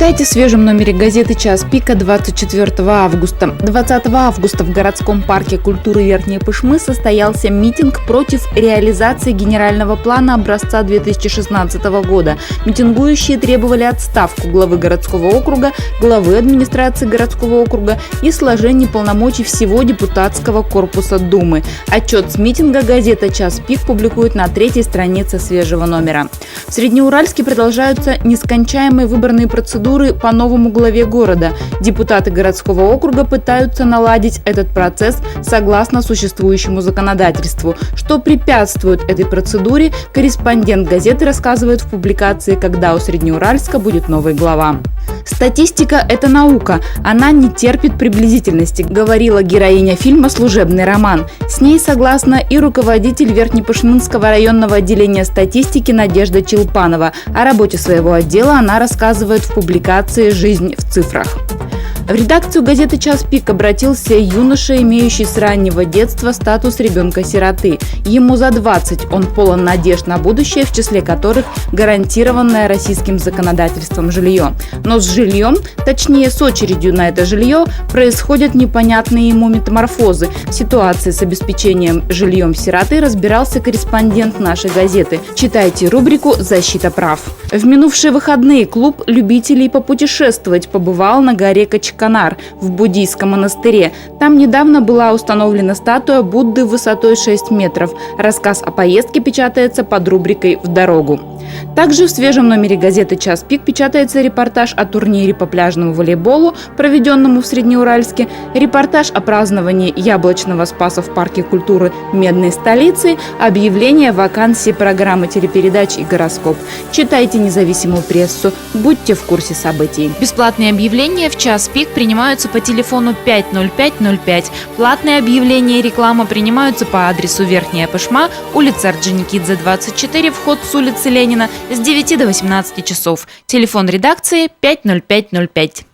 Читайте в свежем номере газеты «Час пика» 24 августа. 20 августа в городском парке культуры Верхней Пышмы состоялся митинг против реализации генерального плана образца 2016 года. Митингующие требовали отставку главы городского округа, главы администрации городского округа и сложения полномочий всего депутатского корпуса Думы. Отчет с митинга газета «Час пик» публикует на 3-й странице свежего номера. В Среднеуральске продолжаются нескончаемые выборные процедуры по новому главе города. Депутаты городского округа пытаются наладить этот процесс согласно существующему законодательству. Что препятствует этой процедуре, корреспондент газеты рассказывает в публикации «Когда у Среднеуральска будет новый глава». «Статистика – это наука, она не терпит приблизительности», говорила героиня фильма «Служебный роман». С ней согласна и руководитель Верхнепышмынского районного отделения статистики Надежда Челпанова. О работе своего отдела она рассказывает в публикации «Жизнь в цифрах». В редакцию газеты «Час пик» обратился юноша, имеющий с раннего детства статус ребенка-сироты. Ему за 20, он полон надежд на будущее, в числе которых гарантированное российским законодательством жилье. Но с жильем, точнее с очередью на это жилье, происходят непонятные ему метаморфозы. В ситуации с обеспечением жильем сироты разбирался корреспондент нашей газеты. Читайте рубрику «Защита прав». В минувшие выходные клуб любителей попутешествовать побывал на горе Качканар в буддийском монастыре. Там недавно была установлена статуя Будды высотой 6 метров. Рассказ о поездке печатается под рубрикой «В дорогу». Также в свежем номере газеты «Час пик» печатается репортаж о турнире по пляжному волейболу, проведенному в Среднеуральске, репортаж о праздновании яблочного спаса в парке культуры Медной столицы, объявление вакансии программы телепередач и гороскоп. Читайте независимую прессу, будьте в курсе событий. Бесплатные объявления в «Час пик» принимаются по телефону 50505. Платные объявления и реклама принимаются по адресу Верхняя Пышма, улица Орджоникидзе, 24, вход с улицы Ленина с 9 до 18 часов. Телефон редакции 50505.